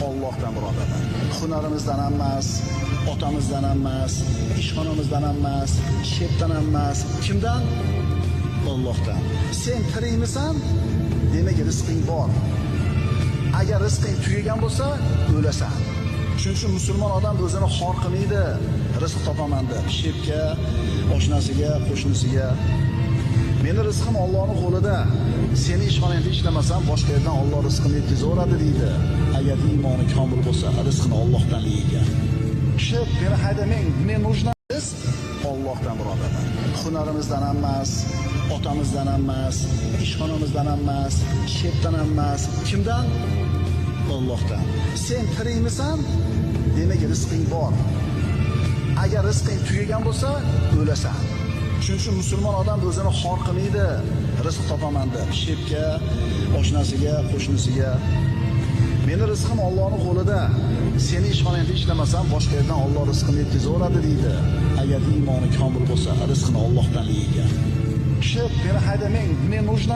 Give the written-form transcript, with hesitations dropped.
Allohdan birodarlar. Hunarimizdan emas, otamizdan emas, ishxonamizdan emas, shepdan emas. Kimdan? Allohdan. Sen tirikmisan? Demak, rizqing bor. Agar rizqing tugagan bo'lsa, o'lasan. Shuning uchun musulmon odam o'zini xor qilmaydi. Rizq topaman deb, shepga, oshnasiga, qo'shnisiga. Meni rizqim Allohning qo'lida. Seni ishxonangda ishlamasam, boshqa yerdan Alloh rizqini yetkazaveradi deydi. Agar iymoni komil bo'lsa, rizqini Allohdan yeygan. Kishi meni haydamang, men нужно rizq Allohdan birodarlar. Hunarimizdan emas, otamizdan emas, ishxonamizdan emas, shepdan emas. Kimdan? Allohdan. Sen tirikmisan? Demak, rizqing bor. Agar rizqing tugagan bo'lsa, o'lasan. Shuning uchun musulmon odam o'zini xor qilmaydi. Rizq topaman deb, shepga, oshnasiga, qo'shnisiga. Meni rizqim Allohning qo'lida. Seni ishxonangda ishlamasam, boshqa yerdan Alloh rizqini yetkazaveradi deydi. Agar iymoni komil bo'lsa, rizqini Allohdan yeygan. Kishi meni haydamang, men нужно